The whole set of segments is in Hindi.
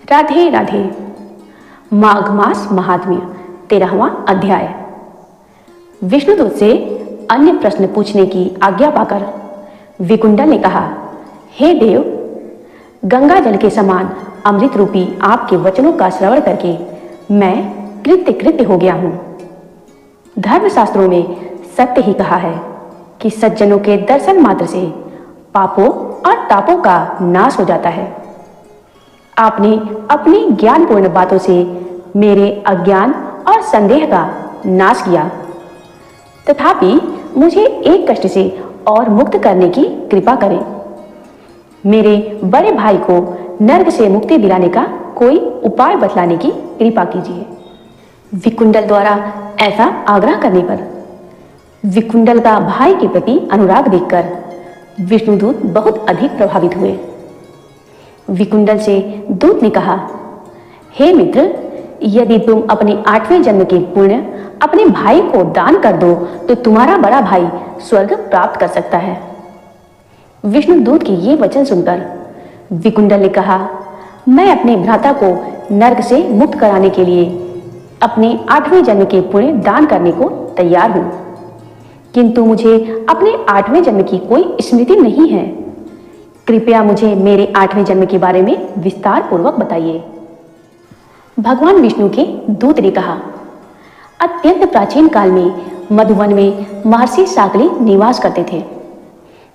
राधे राधे। माघ मास महात्म्य 13वां अध्याय। विष्णुदूत से अन्य प्रश्न पूछने की आज्ञा पाकर विकुंडल ने कहा, हे देव, गंगा जल के समान अमृत रूपी आपके वचनों का श्रवण करके मैं कृत्य हो गया हूं। धर्मशास्त्रों में सत्य ही कहा है कि सज्जनों के दर्शन मात्र से पापों और तापों का नाश हो जाता है। आपने अपनी ज्ञानपूर्ण बातों से मेरे अज्ञान और संदेह का नाश किया, तथापि मुझे एक कष्ट से और मुक्त करने की कृपा करें। मेरे बड़े भाई को नर्क से मुक्ति दिलाने का कोई उपाय बतलाने की कृपा कीजिए। विकुंडल द्वारा ऐसा आग्रह करने पर विकुंडल का भाई के प्रति अनुराग देखकर विष्णुदूत बहुत अधिक प्रभावित हुए। विकुंडल से दूत ने कहा, हे मित्र, यदि तुम अपने 8वें जन्म के पुण्य अपने भाई को दान कर दो तो तुम्हारा बड़ा भाई स्वर्ग प्राप्त कर सकता है। विष्णुदूत के ये वचन सुनकर विकुंडल ने कहा, मैं अपने भ्राता को नर्क से मुक्त कराने के लिए अपने 8वें जन्म के पुण्य दान करने को तैयार हूं, किंतु मुझे अपने 8वें जन्म की कोई स्मृति नहीं है। कृपया मुझे मेरे 8वें जन्म के बारे में विस्तार पूर्वक बताइए। भगवान विष्णु के दूत ने कहा, अत्यंत प्राचीन काल में मधुवन में महर्षि साकली निवास करते थे।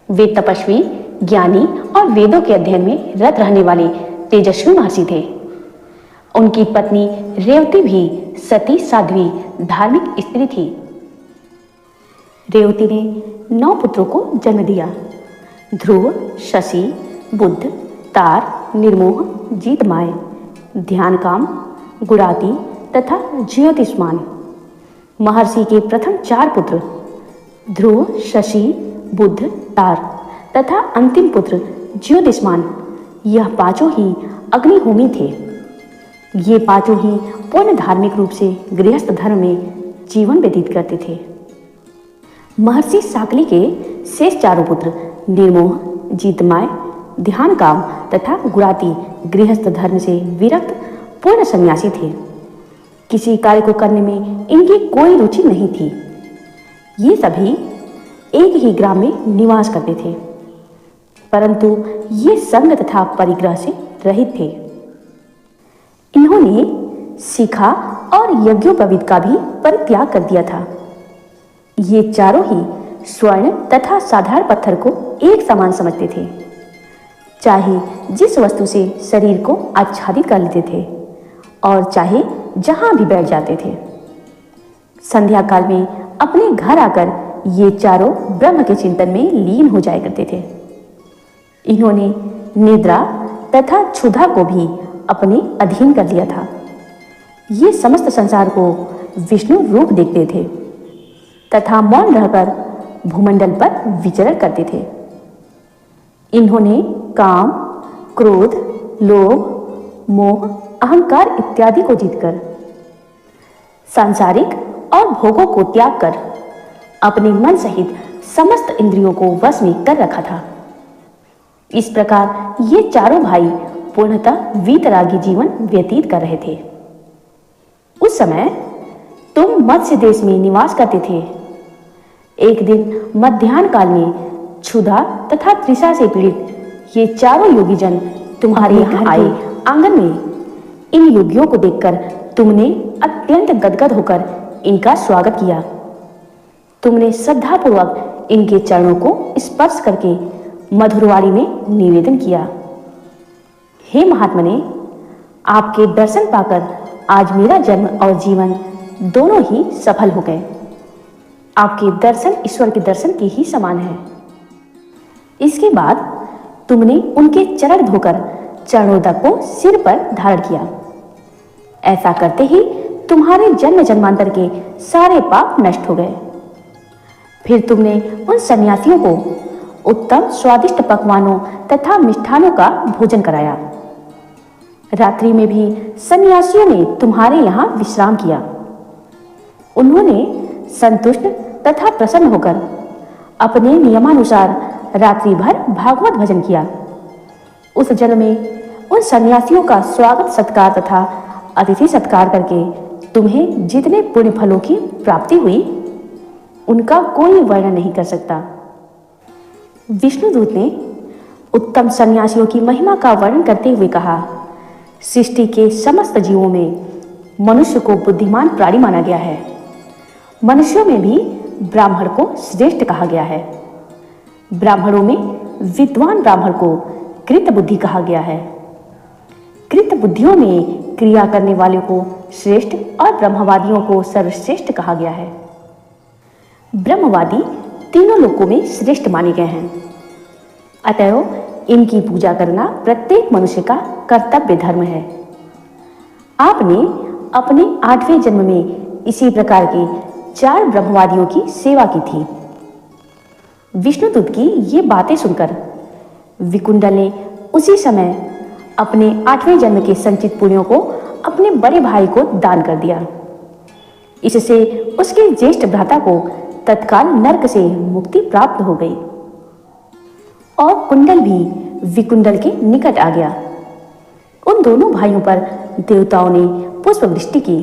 वे तपस्वी, ज्ञानी और वेदों के अध्ययन में रत रहने वाले तेजस्वी महर्षि थे। उनकी पत्नी रेवती भी सती साध्वी धार्मिक स्त्री थी। रेवती ने 9 पुत्रों को जन्म दिया। ध्रुव, शशि, बुध, तार, निर्मोह, जीतमाय, ध्यानकाम, गुड़ाती तथा ज्योतिष्मान। महर्षि के प्रथम 4 पुत्र ध्रुव, शशि, बुध, तार तथा अंतिम पुत्र ज्योतिष्मान, यह 5 ही अग्निहोमी थे। ये 5 ही पूर्ण धार्मिक रूप से गृहस्थ धर्म में जीवन व्यतीत करते थे। महर्षि साकली के शेष 4 पुत्र निर्मोह, जीतमाय, ध्यानकाम तथा गुड़ाती गृहस्थ धर्म से विरक्त पूर्ण सन्यासी थे। किसी कार्य को करने में इनकी कोई रुचि नहीं थी। ये सभी एक ही ग्राम में निवास करते थे, परंतु ये संग तथा परिग्रह से रहित थे। इन्होंने शिखा और यज्ञोपवीत का भी परित्याग कर दिया था। ये चारों ही स्वर्ण तथा साधारण पत्थर को एक समान समझते थे। चाहे जिस वस्तु से शरीर को आच्छादित कर लेते थे और चाहे जहां भी बैठ जाते थे। संध्या काल में अपने घर आकर ये चारों ब्रह्म के चिंतन में लीन हो जाया करते थे। इन्होंने निद्रा तथा क्षुधा को भी अपने अधीन कर लिया था। ये समस्त संसार को विष्णु रूप देखते थे तथा मौन रहकर भूमंडल पर विचरण करते थे। इन्होंने काम, क्रोध, लोभ, मोह, अहंकार इत्यादि को जीतकर सांसारिक और भोगों को त्याग कर अपने मन सहित समस्त इंद्रियों को वश में कर रखा था। इस प्रकार ये चारों भाई पूर्णतः वीतरागी जीवन व्यतीत कर रहे थे। उस समय तुम मत्स्य देश में निवास करते थे। एक दिन मध्याह्न काल में क्षुधा तथा तृषा से पीड़ित ये चारों योगी जन तुम्हारे यहाँ आए। आंगन में इन योगियों को देखकर तुमने अत्यंत गदगद होकर इनका स्वागत किया। तुमने श्रद्धापूर्वक इनके चरणों को स्पर्श करके मधुरवाणी में निवेदन किया। हे महात्मने, आपके दर्शन पाकर आज मेरा जन्म और जीवन दोनों ही सफल हो गए। आपके दर्शन ईश्वर के दर्शन के ही समान है। इसके बाद तुमने उनके चरण धोकर चरणोदक को सिर पर धारण किया। ऐसा करते ही तुम्हारे जन्म जन्मांतर के सारे पाप नष्ट हो गए। फिर तुमने उन सन्यासियों को उत्तम स्वादिष्ट पकवानों तथा मिष्ठानों का भोजन कराया। रात्रि में भी सन्यासियों ने तुम्हारे यहाँ विश्राम किया। उन्होंने संतुष्ट तथा प्रसन्न होकर अपने नियमानुसार रात्रि भर भागवत भजन किया। उस जल में उन सन्यासियों का स्वागत सत्कार तथा अतिथि सत्कार करके तुम्हें जितने पुण्य फलों की प्राप्ति हुई उनका कोई वर्णन नहीं कर सकता। विष्णुदूत ने उत्तम सन्यासियों की महिमा का वर्णन करते हुए कहा, सृष्टि के समस्त जीवों में मनुष्य को बुद्धिमान प्राणी माना गया है। मनुष्यों में भी ब्राह्मण को श्रेष्ठ कहा गया है। ब्राह्मणों में विद्वान ब्राह्मण को कृत बुद्धि कहा गया है। कृत बुद्धियों में क्रिया करने वालों को श्रेष्ठ और ब्रह्मवादियों को सर्वश्रेष्ठ कहा गया है। ब्रह्मवादी तीनों लोकों में श्रेष्ठ माने गए हैं। अतएव इनकी पूजा करना प्रत्येक मनुष्य का कर्तव्य धर्म है। आपने अपने 8वें जन्म में इसी प्रकार के 4 ब्रह्मवादियों की सेवा की थी। विष्णुदूत की ये बातें सुनकर विकुंडल ने उसी समय अपने 8वें जन्म के संचित पुण्यों को अपने बड़े भाई को दान कर दिया। इससे उसके ज्येष्ठ भ्राता को तत्काल नरक से मुक्ति प्राप्त हो गई और कुंडल भी विकुंडल के निकट आ गया। उन दोनों भाइयों पर देवताओं ने पुष्प वृष्टि की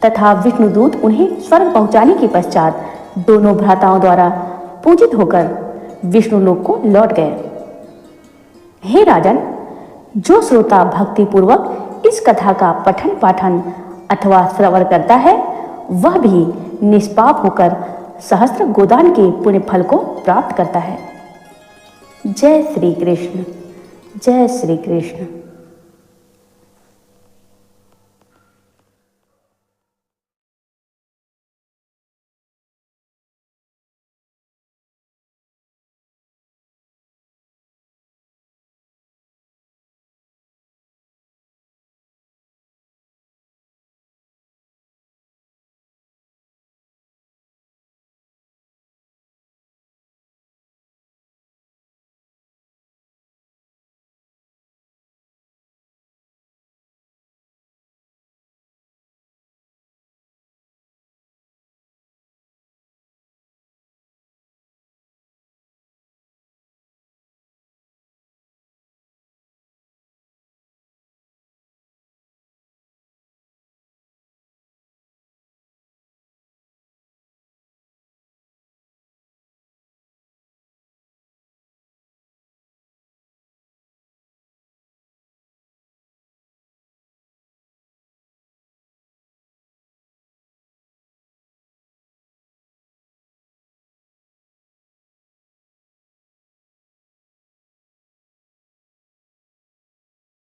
तथा विष्णुदूत उन्हें स्वर्ग पहुंचाने के पश्चात दोनों भ्राताओं द्वारा पूजित होकर विष्णुलोक को लौट गए। हे राजन, जो श्रोता भक्ति पूर्वक इस कथा का पठन पाठन अथवा श्रवण करता है वह भी निष्पाप होकर सहस्त्र गोदान के पुण्य फल को प्राप्त करता है। जय श्री कृष्ण, जय श्री कृष्ण।